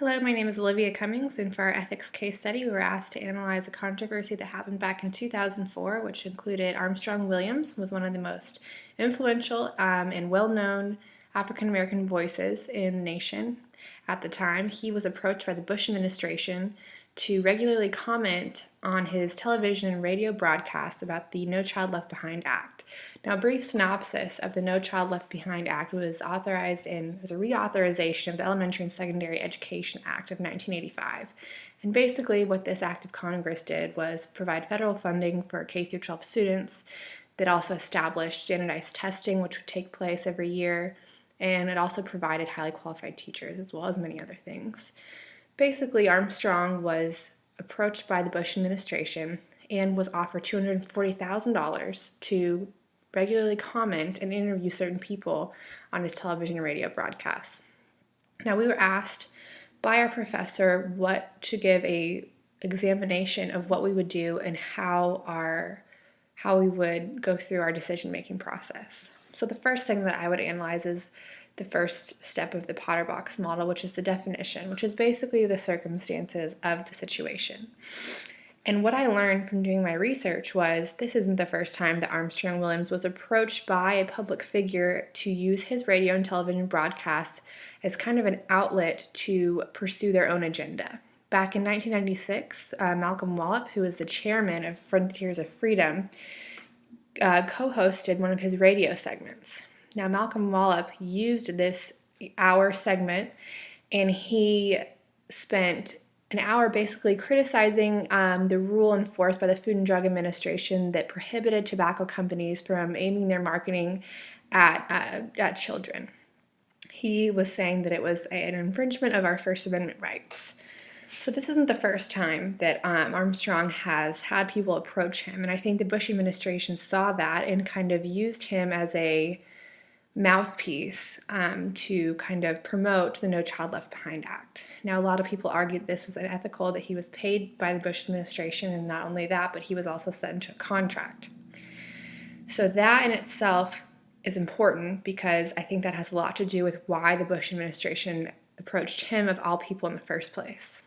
Hello, my name is Olivia Cummings, and for our ethics case study, we were asked to analyze a controversy that happened back in 2004, which included Armstrong Williams, was one of the most influential and well-known African-American voices in the nation. At the time, he was approached by the Bush administration to regularly comment on his television and radio broadcasts about the No Child Left Behind Act. Now, a brief synopsis of the No Child Left Behind Act was authorized as a reauthorization of the Elementary and Secondary Education Act of 1985. And basically what this act of Congress did was provide federal funding for K-12 students. That also established standardized testing, which would take place every year, and it also provided highly qualified teachers as well as many other things. Basically, Armstrong was approached by the Bush administration and was offered $240,000 to regularly comment and interview certain people on his television and radio broadcasts. Now, we were asked by our professor to give a examination of what we would do and how we would go through our decision-making process. So the first thing that I would analyze is the first step of the Potter box model, which is the definition, which is basically the circumstances of the situation. And what I learned from doing my research was this isn't the first time that Armstrong Williams was approached by a public figure to use his radio and television broadcasts as kind of an outlet to pursue their own agenda. Back in 1996, Malcolm Wallop, who was the chairman of Frontiers of Freedom, co-hosted one of his radio segments. Now, Malcolm Wallop used this hour segment, and he spent an hour basically criticizing the rule enforced by the Food and Drug Administration that prohibited tobacco companies from aiming their marketing at children. He was saying that it was an infringement of our First Amendment rights. So this isn't the first time that Armstrong has had people approach him, and I think the Bush administration saw that and kind of used him as a mouthpiece to kind of promote the No Child Left Behind Act. Now, a lot of people argue that this was unethical, that he was paid by the Bush administration, and not only that, but he was also set into a contract. So that in itself is important because I think that has a lot to do with why the Bush administration approached him of all people in the first place.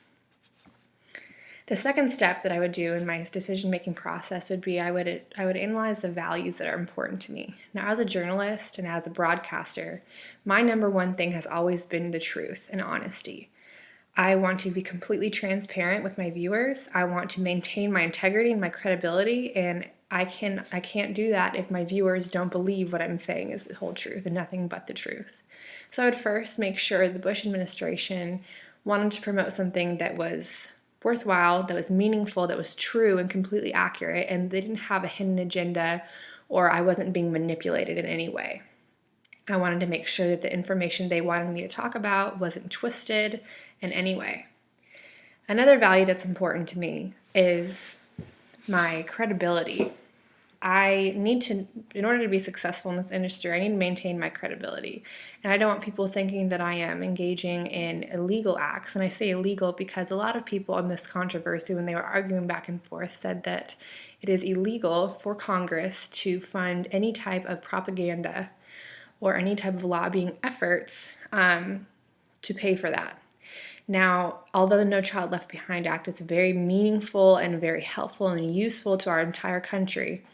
The second step that I would do in my decision-making process would be I would analyze the values that are important to me. Now, as a journalist and as a broadcaster, my number one thing has always been the truth and honesty. I want to be completely transparent with my viewers. I want to maintain my integrity and my credibility, and I can't do that if my viewers don't believe what I'm saying is the whole truth and nothing but the truth. So I would first make sure the Bush administration wanted to promote something that was worthwhile, that was meaningful, that was true and completely accurate, and they didn't have a hidden agenda or I wasn't being manipulated in any way. I wanted to make sure that the information they wanted me to talk about wasn't twisted in any way. Another value that's important to me is my credibility. In order to be successful in this industry, I need to maintain my credibility. And I don't want people thinking that I am engaging in illegal acts. And I say illegal because a lot of people in this controversy, when they were arguing back and forth, said that it is illegal for Congress to fund any type of propaganda or any type of lobbying efforts to pay for that. Now, although the No Child Left Behind Act is very meaningful and very helpful and useful to our entire country,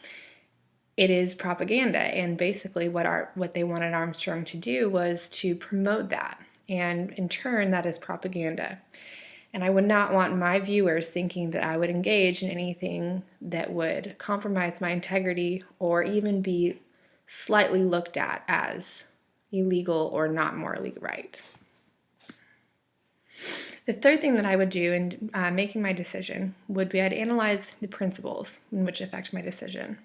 it is propaganda, and basically what they wanted Armstrong to do was to promote that, and in turn that is propaganda. And I would not want my viewers thinking that I would engage in anything that would compromise my integrity or even be slightly looked at as illegal or not morally right. The third thing that I would do in making my decision would be I'd analyze the principles in which affect my decision.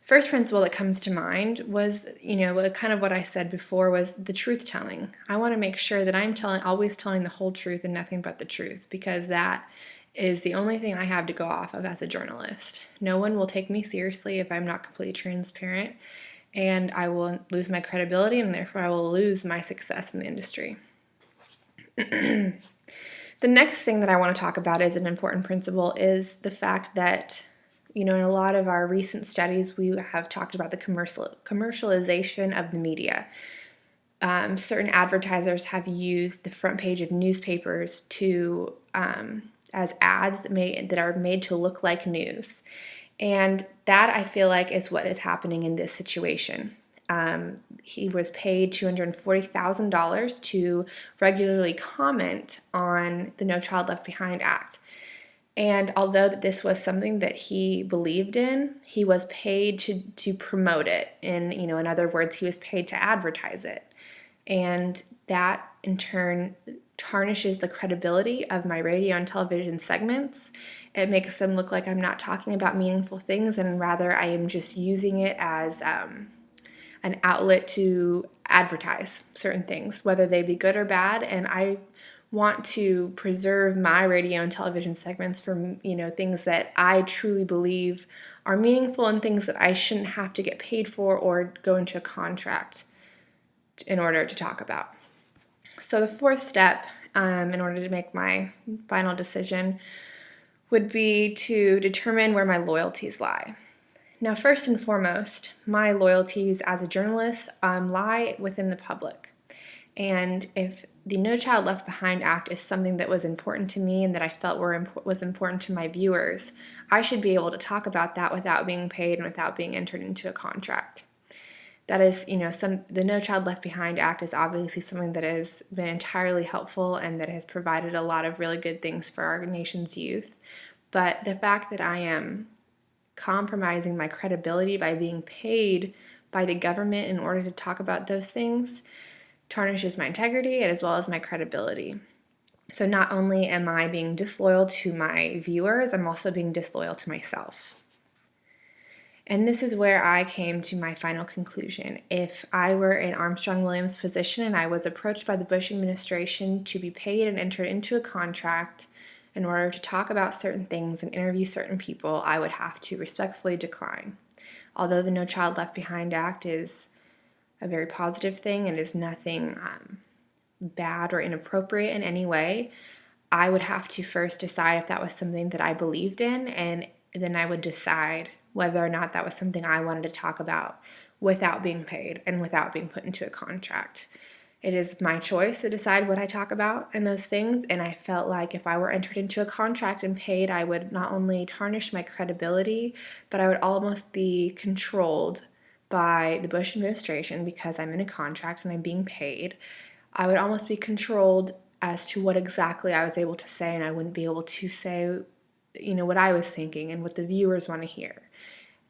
First principle that comes to mind was, kind of what I said before was the truth telling. I want to make sure that I'm always telling the whole truth and nothing but the truth, because that is the only thing I have to go off of as a journalist. No one will take me seriously if I'm not completely transparent, and I will lose my credibility, and therefore I will lose my success in the industry. The next thing that I want to talk about as an important principle is the fact that, in a lot of our recent studies, we have talked about the commercialization of the media. certain advertisers have used the front page of newspapers to as ads that are made to look like news. And that, I feel like, is what is happening in this situation. He was paid $240,000 to regularly comment on the No Child Left Behind Act. And although this was something that he believed in, he was paid to promote it. In other words, he was paid to advertise it. And that in turn tarnishes the credibility of my radio and television segments. It makes them look like I'm not talking about meaningful things, and rather I am just using it as an outlet to advertise certain things, whether they be good or bad. And I want to preserve my radio and television segments from, things that I truly believe are meaningful and things that I shouldn't have to get paid for or go into a contract in order to talk about. So the fourth step, in order to make my final decision, would be to determine where my loyalties lie. Now, first and foremost, my loyalties as a journalist lie within the public. And if the No Child Left Behind Act is something that was important to me and that I felt was important to my viewers, I should be able to talk about that without being paid and without being entered into a contract. That is, the No Child Left Behind Act is obviously something that has been entirely helpful and that has provided a lot of really good things for our nation's youth. But the fact that I am compromising my credibility by being paid by the government in order to talk about those things tarnishes my integrity as well as my credibility. So not only am I being disloyal to my viewers, I'm also being disloyal to myself. And this is where I came to my final conclusion. If I were in Armstrong Williams' position and I was approached by the Bush administration to be paid and entered into a contract in order to talk about certain things and interview certain people, I would have to respectfully decline. Although the No Child Left Behind Act is a very positive thing and is nothing bad or inappropriate in any way, I would have to first decide if that was something that I believed in, and then I would decide whether or not that was something I wanted to talk about without being paid and without being put into a contract. It is my choice to decide what I talk about and those things, and I felt like if I were entered into a contract and paid, I would not only tarnish my credibility, but I would almost be controlled by the Bush administration because I'm in a contract and I'm being paid. I would almost be controlled as to what exactly I was able to say, and I wouldn't be able to say, what I was thinking and what the viewers want to hear.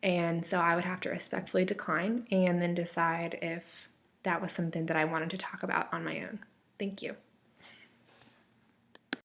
And so I would have to respectfully decline and then decide if that was something that I wanted to talk about on my own. Thank you.